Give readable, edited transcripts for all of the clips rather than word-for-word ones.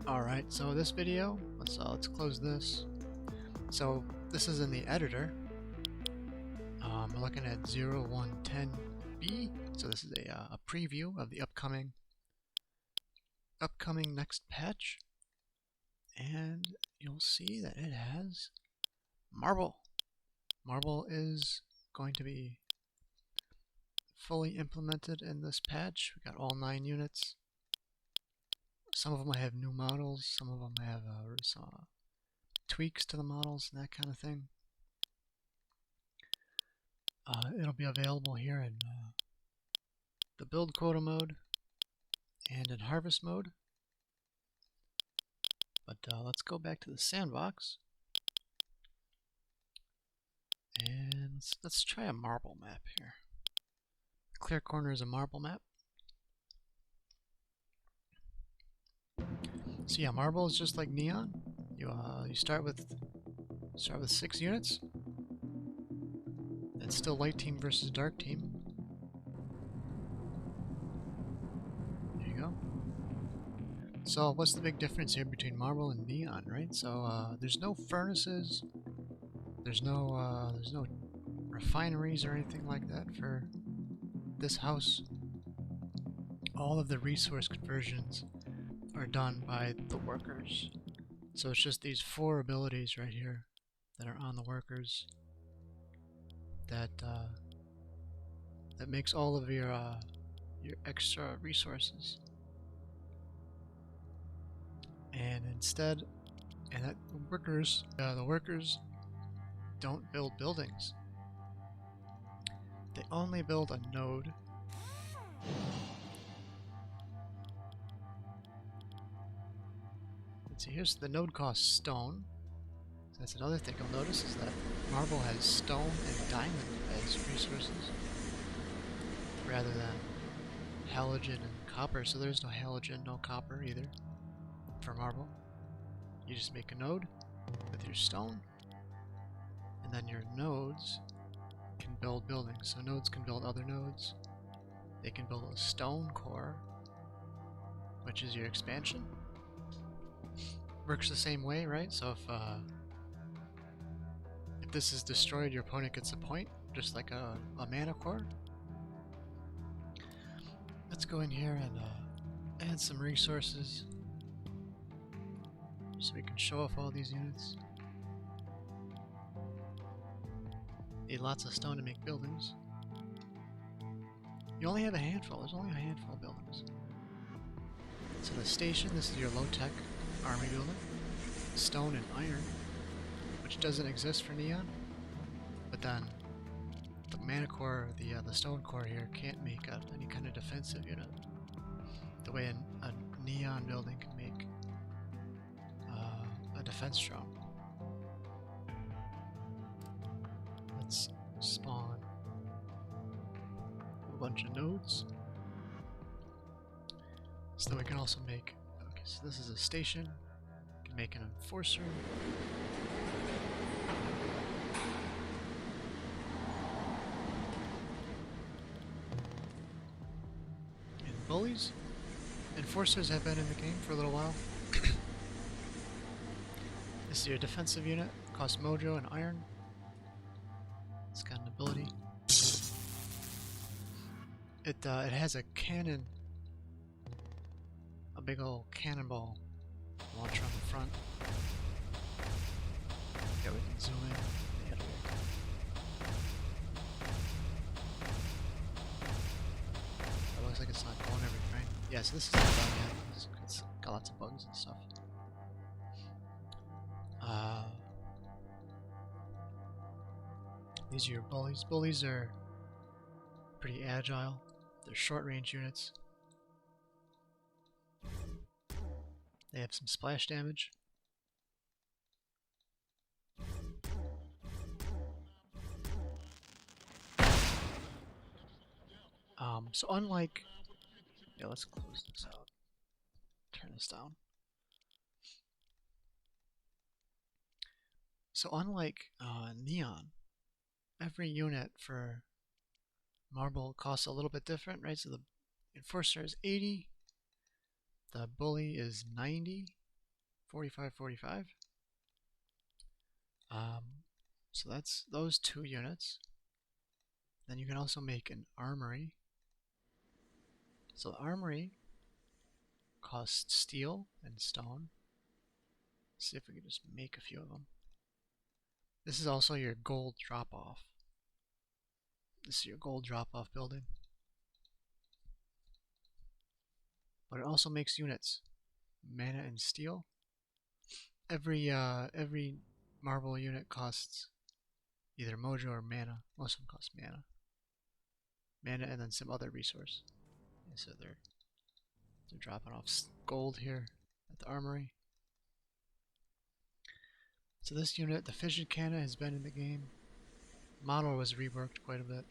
Alright, so this video, let's close this. So this is in the editor. We're looking at 0110B. So this is a preview of the upcoming next patch. And you'll see that it has Marble. Marble is going to be fully implemented in this patch. We got all 9 units. Some of them have new models, some of them have some tweaks to the models and that kind of thing. It'll be available here in the build quota mode and in harvest mode. But let's go back to the sandbox and let's try a marble map here. Clear corner is a marble map. So yeah, marble is just like neon. You start with 6 units. It's still light team versus dark team. There you go. So what's the big difference here between marble and neon, right? So there's no furnaces. There's no refineries or anything like that for this house. All of the resource conversions are done by the workers. So it's just these 4 abilities right here that are on the workers that makes all of your extra resources. And instead, the workers don't build buildings. They only build a node. So here's the node costs stone. So that's another thing you'll notice is that marble has stone and diamond as resources rather than halogen and copper. So there's no halogen, no copper either for marble. You just make a node with your stone, and then your nodes can build buildings. So nodes can build other nodes. They can build a stone core, which is your expansion. Works the same way, right? So if this is destroyed, your opponent gets a point, just like a mana core. Let's go in here and add some resources so we can show off all these units. Need lots of stone to make buildings. You only have a handful. There's only a handful of buildings. So the station, this is your low-tech army building. Stone and iron, which doesn't exist for neon. But then the mana core, the stone core here, can't make any kind of defensive unit. The way a neon building can make a defense drone. Let's spawn a bunch of nodes. So we can also make, okay, so this is a station. We can make an enforcer. And bullies. Enforcers have been in the game for a little while. This is your defensive unit. Costs mojo and iron. It's got an ability. It has a cannon, a big old cannonball launcher on the front. Yeah, we can zoom in. Yeah, it looks like it's not going every frame. Yeah, so this is not done yet. It's got lots of bugs and stuff. These are your bullies. Bullies are pretty agile. They're short-range units. They have some splash damage. So unlike... Yeah, let's close this out. Turn this down. So unlike neon, every unit for marble costs a little bit different, right? So the enforcer is 80, the bully is 90, 45, 45. So that's those 2 units. Then you can also make an armory. So the armory costs steel and stone. Let's see if we can just make a few of them. This is also your gold drop-off. This is your gold drop-off building. But it also makes units. Mana and steel. Every marble unit costs either mojo or mana. Most of them cost mana. Mana and then some other resource. And so they're dropping off gold here at the armory. So this unit, the fission cannon, has been in the game. Model was reworked quite a bit.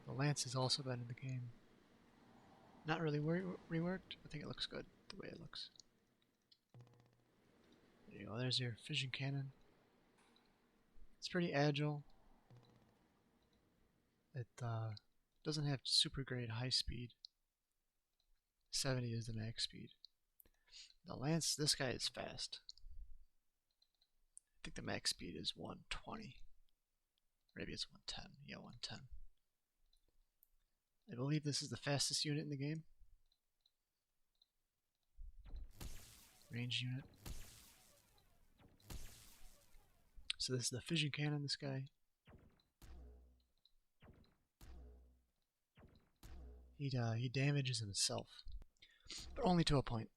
The lance has also been in the game. Not really reworked. I think it looks good the way it looks. There you go. There's your fission cannon. It's pretty agile. It doesn't have super great high speed. 70 is the max speed. The lance, this guy is fast. I think the max speed is 120. Maybe it's 110. Yeah, 110. I believe this is the fastest unit in the game. Range unit. So this is the fission cannon, this guy. He damages himself. But only to a point.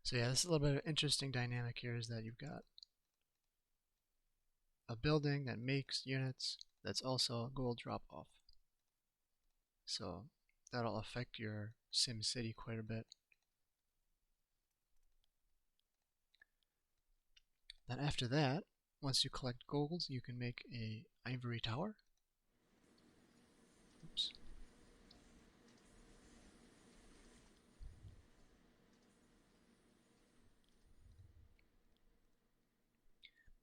So yeah, this is a little bit of an interesting dynamic here, is that you've got a building that makes units that's also a gold drop-off. So that'll affect your SimCity quite a bit. Then after that, once you collect gold, you can make a ivory tower. Oops.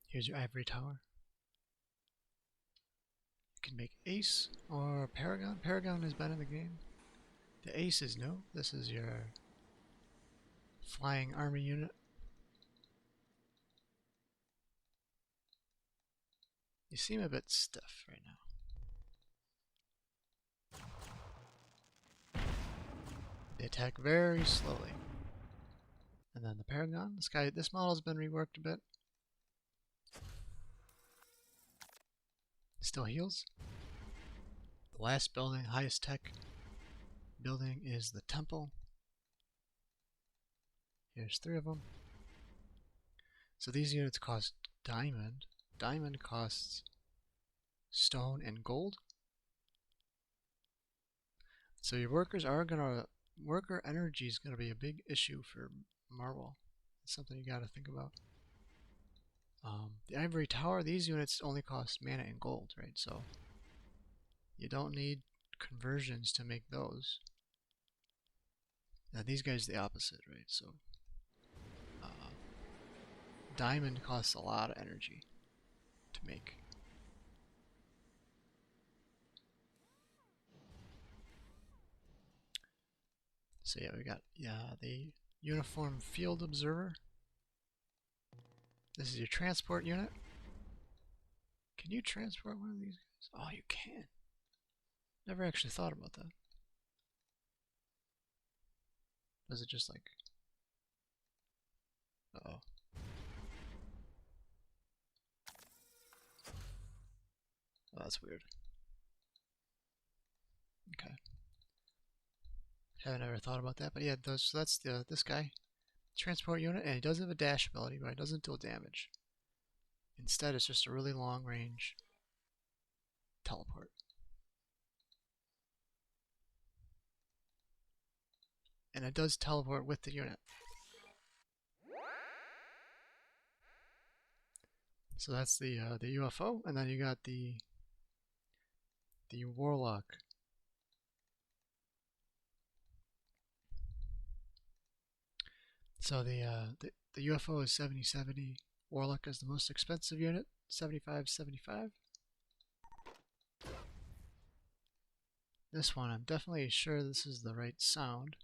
Here's your ivory tower. You can make Ace or Paragon. Paragon has been in the game. The Ace is new. This is your flying army unit. You seem a bit stiff right now. They attack very slowly. And then the Paragon. This model's been reworked a bit. Still heals. The last building, highest tech building, is the temple. Here's 3 of them. So these units cost diamond. Diamond costs stone and gold. So your worker energy is gonna be a big issue for Marble. It's something you gotta think about. The ivory tower, these units only cost mana and gold, right? So you don't need conversions to make those. Now these guys the opposite, right? So diamond costs a lot of energy to make. So yeah, we got the uniform field observer. This is your transport unit. Can you transport one of these guys? Oh, you can. Never actually thought about that. Does it just like... Uh-oh. Oh, that's weird. Okay. Haven't ever thought about that, but yeah, so that's this guy. Transport unit, and he does have a dash ability, but it doesn't deal damage. Instead, it's just a really long range teleport. And it does teleport with the unit. So that's the UFO, and then you got the warlock. So the UFO is 7070. Warlock is the most expensive unit, 7575. This one, I'm definitely sure this is the right sound.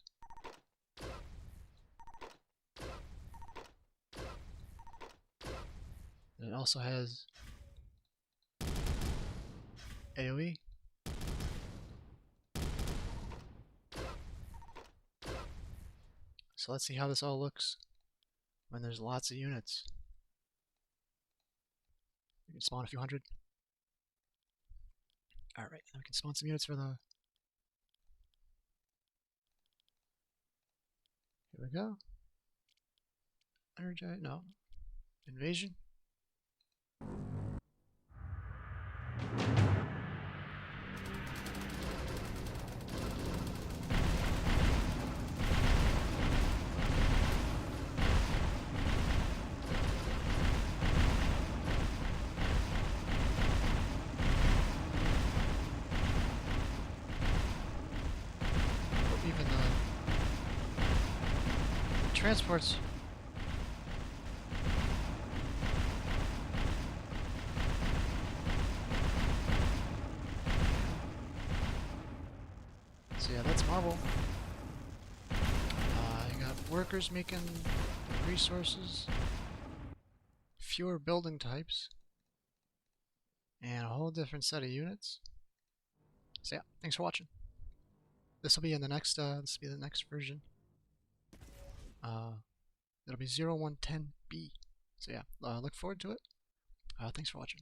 And it also has AoE. So let's see how this all looks when there's lots of units. We can spawn a few hundred. Alright, now we can spawn some units for the... Here we go. Energize, no. Invasion. Even the transports. So yeah, that's Marble. You got workers making resources, fewer building types, and a whole different set of units. So yeah, thanks for watching. This will be in the next. This will be the next version. It'll be 0110B. So yeah, look forward to it. Thanks for watching.